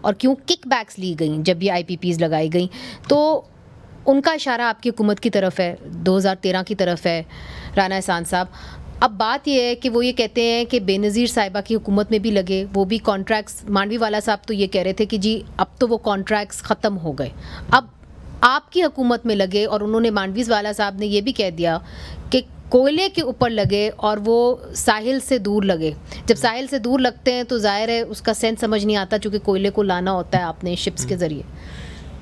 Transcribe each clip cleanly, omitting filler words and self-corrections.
और क्यों किकबैक्स ली गई जब ये IPPs लगाई गई, तो उनका इशारा आपकी हुकूमत की तरफ है, 2013 की तरफ है, राना एहसान साहब। अब बात यह है कि वो ये कहते हैं कि बेनज़ीर साहिबा की हुकूमत में भी लगे, वो भी कॉन्ट्रैक्ट्स, मांडवी वाला साहब तो ये कह रहे थे कि जी अब तो वो कॉन्ट्रैक्ट्स ख़त्म हो गए, अब आपकी हुकूमत में लगे, और उन्होंने मांडवी वाला साहब ने ये भी कह दिया कि कोयले के ऊपर लगे और वो साहिल से दूर लगे। जब साहिल से दूर लगते हैं तो जाहिर है उसका सेंस समझ नहीं आता, चूँकि कोयले को लाना होता है आपने शिप्स के ज़रिए।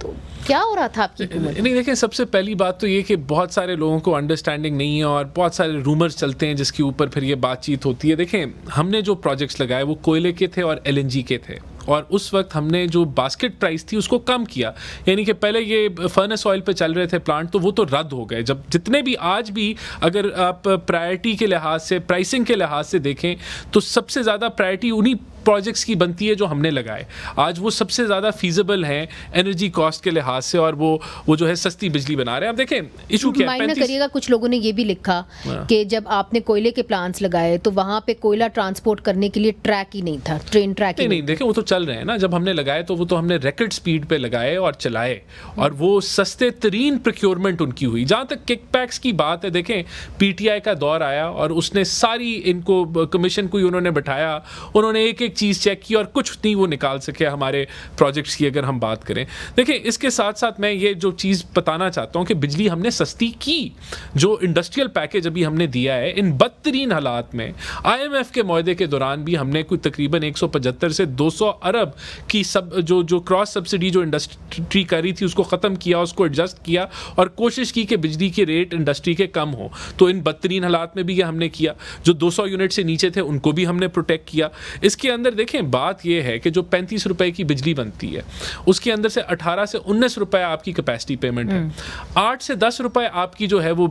तो क्या हो रहा था आपकी हुकूमत? नहीं, देखिए, सबसे पहली बात तो ये कि बहुत सारे लोगों को अंडरस्टैंडिंग नहीं है और बहुत सारे रूमर्स चलते हैं जिसके ऊपर फिर ये बातचीत होती है। देखें, हमने जो प्रोजेक्ट्स लगाए वो कोयले के थे और LNG के थे, और उस वक्त हमने जो बास्केट प्राइस थी उसको कम किया, यानी कि पहले ये फर्नेस ऑयल पे चल रहे थे प्लांट, तो वो तो रद्द हो गए। जब जितने भी आज भी अगर आप प्रायोरिटी के लिहाज से, प्राइसिंग के लिहाज से देखें तो सबसे ज़्यादा प्रायोरिटी उन्हीं प्रोजेक्ट्स की बनती है जो हमने लगाए। आज वो सबसे ज़्यादा फीजिबल हैं एनर्जी कॉस्ट के लिहाज से, और वो जो है सस्ती बिजली बना रहे हैं। अब देखें, इशू क्या है, करिएगा, कुछ लोगों ने ये भी लिखा कि जब आपने कोयले के प्लांट्स लगाए तो वहाँ पे कोयला ट्रांसपोर्ट करने के लिए ट्रैक ही नहीं था, ट्रेन ट्रैक नहीं, देखें, वो तो चल रहे हैं ना। जब हमने लगाए तो वो तो हमने रिकॉर्ड स्पीड पे लगाए और चलाए, और वो सस्ते तरीन प्रोक्योरमेंट उनकी हुई। जहाँ तक किकबैक्स की बात है, देखें, PTI का दौर आया और उसने सारी इनको कमीशन को उन्होंने बैठाया, उन्होंने एक एक चीज़ चेक की और कुछ नहीं वो निकाल सके हमारे प्रोजेक्ट्स की अगर हम बात करें। देखिए, इसके साथ साथ मैं ये जो चीज़ बताना चाहता हूँ कि बिजली हमने सस्ती की। जो इंडस्ट्रियल पैकेज अभी हमने दिया है, इन बदतरीन हालात में IMF के मुआहदे के दौरान भी हमने कोई तकरीबन 175 से 200 अरब की जो क्रॉस सब्सिडी जो इंडस्ट्री कर रही थी उसको ख़त्म किया, उसको एडजस्ट किया और कोशिश की कि बिजली के रेट इंडस्ट्री के कम हो। तो इन बदतरीन हालात में भी ये हमने किया। जो 200 यूनिट से नीचे थे उनको भी हमने प्रोटेक्ट किया। इसके अंदर देखें, बात यह है कि जो 35 रुपए की बिजली बनती है उसके अंदर से 18 से 19 रुपए आपकी कैपेसिटी पेमेंट है, 8 से 10 रुपए आपकी जो है वो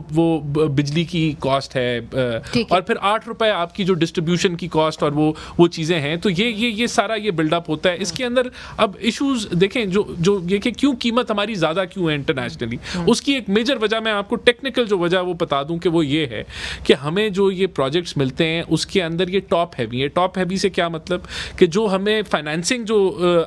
बिजली की कॉस्ट है, और फिर 8 रुपए आपकी जो डिस्ट्रीब्यूशन की कॉस्ट और वो चीज़ें हैं। तो ये सारा ये बिल्डअप होता है। इसके अंदर अब इश्यूज देखें, जो ये कि क्यों कीमत हमारी ज़्यादा क्यों है इंटरनेशनली, उसकी एक मेजर वजह मैं आपको टेक्निकल जो वजह वो बता दूं कि वो ये है कि हमें जो ये प्रोजेक्ट्स मिलते हैं उसके अंदर ये टॉप हैवी है। टॉप हैवी से क्या मतलब कि जो हमें फाइनेंसिंग जो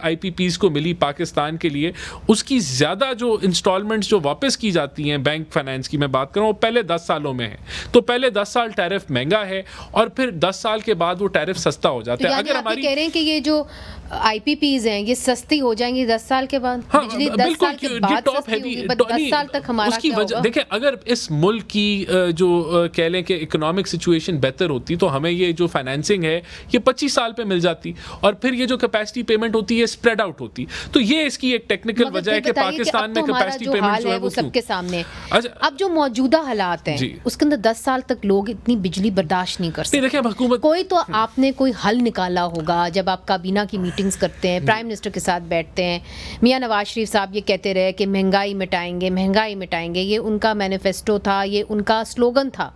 IPPs को मिली पाकिस्तान के लिए, उसकी ज़्यादा जो इंस्टॉलमेंट्स जो वापस की जाती हैं बैंक फाइनेंस की मैं बात कर रहा हूँ, पहले 10 सालों में है। तो पहले 10 साल टैरिफ महंगा है और फिर 10 साल के बाद वो टैरिफ सस्ता हो जाता है। अगर हमारी कह रहे हैं कि ये जो IPPs हैं ये सस्ती हो जाएंगी 10 साल के बाद, हाँ, बिजली 10 साल के बाद टॉप सस्ती होगी, 10 साल तक हमारा उसकी क्या वजह होगा? देखें, अगर इस मुल्क की जो कह लें कि इकोनॉमिक सिचुएशन बेहतर होती तो हमें ये जो फाइनेंसिंग है ये 25 साल पे मिल जाती, और फिर ये जो कैपेसिटी पेमेंट होती है स्प्रेड आउट होती। तो ये इसकी एक टेक्निकल वजह है कि पाकिस्तान में कैपेसिटी पेमेंट जो है वो सबके सामने। अब जो मौजूदा हालात हैं उसके अंदर 10 साल तक लोग इतनी बिजली बर्दाश्त नहीं कर सकते। देखिए, हुकूमत कोई तो आपने कोई हल निकाला होगा। जब आप काबीना की मीटिंग्स करते हैं, प्राइम मिनिस्टर के साथ बैठते हैं, मियां नवाज शरीफ साहब ये कहते रहे कि महंगाई मिटाएंगे, महंगाई मिटाएंगे, ये उनका मैनिफेस्टो था, ये उनका स्लोगन था।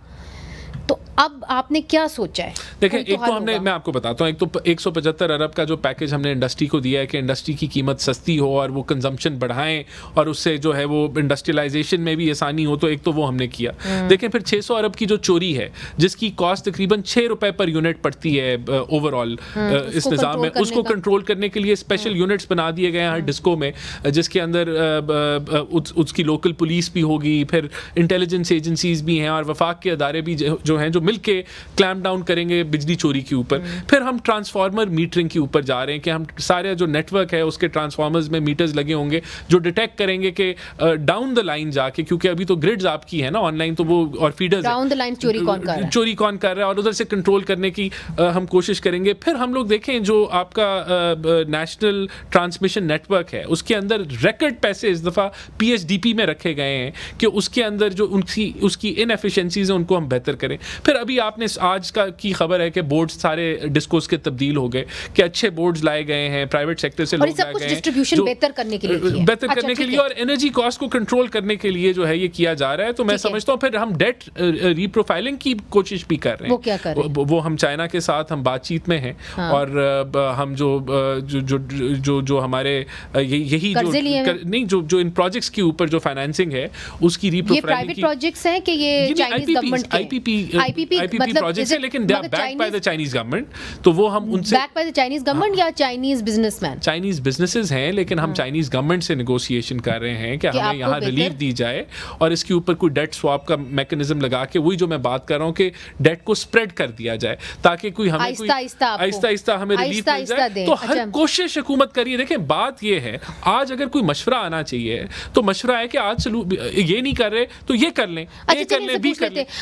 तो अब आपने क्या सोचा है? देखिए, एक तो हमने, मैं आपको बताता हूँ, एक तो 175 अरब का जो पैकेज हमने इंडस्ट्री को दिया है कि इंडस्ट्री की कीमत सस्ती हो और वो कंजम्पशन बढ़ाएं और उससे जो है वो इंडस्ट्रियलाइजेशन में भी आसानी हो, तो एक तो वो हमने किया। देखें, फिर 600 अरब की जो चोरी है जिसकी कॉस्ट तकरीबन 6 रुपए पर यूनिट पड़ती है ओवरऑल इस निज़ाम में, उसको कंट्रोल करने के लिए स्पेशल यूनिट्स बना दिए गए हैं डिस्को में, जिसके अंदर उसकी लोकल पुलिस भी होगी, फिर इंटेलिजेंस एजेंसीज भी हैं और वफाक के अदारे भी जो हैं जो मिलके क्लैम्प डाउन करेंगे बिजली चोरी के ऊपर। फिर हम ट्रांसफार्मर मीटरिंग के ऊपर जा रहे हैं कि हम सारे जो नेटवर्क है उसके ट्रांसफार्मर्स में मीटर्स लगे होंगे जो डिटेक्ट करेंगे कि डाउन द लाइन जाके, क्योंकि अभी तो ग्रिड्स आपकी है ना ऑनलाइन, तो वो और फीडर्स डाउन द लाइन चोरी कौन कर रहा है और उधर से कंट्रोल करने की हम कोशिश करेंगे। फिर हम लोग देखें जो आपका नेशनल ट्रांसमिशन नेटवर्क है उसके अंदर रिकॉर्ड पैसे इस दफ़ा PHDP में रखे गए हैं कि उसके अंदर जो उसकी इनएफिशिएंसीज हैं उनको हम बेहतर करें। फिर अभी आपने आज की खबर है कि बोर्ड्स सारे डिस्कोस के तब्दील हो गए, कि अच्छे बोर्ड्स लाए गए हैं, प्राइवेट सेक्टर से लोग लाए गए हैं, डिस्ट्रीब्यूशन बेहतर करने के लिए और एनर्जी कॉस्ट को कंट्रोल करने के लिए जो है ये किया जा रहा है। तो मैं समझता हूँ फिर हम डेट रीप्रोफाइलिंग की कोशिश भी कर रहे हैं। वो क्या कर रहे हैं? वो हम चाइना के साथ हम बातचीत में हैं, और हम जो हमारे यही जो इन प्रोजेक्ट्स के ऊपर जो फाइनेंसिंग है उसकी रीप्रोफाइलिंग, प्राइवेट प्रोजेक्ट्स हैं कि ये चाइनीज गवर्नमेंट के? IPP IPP मतलब प्रोजेक्ट्स है, लेकिन they are backed by the Chinese government, तो वो हम उनसे back by the Chinese government या चाइनीज बिजनेसमैन? चाइनीज बिजनेसेस हैं, लेकिन हम चाइनीज गवर्नमेंट से नेगोशिएशन कर रहे हैं कि हमें यहाँ रिलीफ दी जाए और इसके ऊपर कोई डेट स्वैप का मैकेनिज्म लगा के, वही जो मैं बात कर रहा हूँ कि डेट को स्प्रेड कर दिया जाए ताकि कोई हमें आहिस्ता हमें रिलीफ मिल जाए। तो हर कोशिश हुकूमत करिए। देखें बात ये है, आज अगर कोई मशवरा आना चाहिए तो मशवरा है कि आज ये नहीं कर रहे तो ये कर लें, ये कर लें, भी कर लें।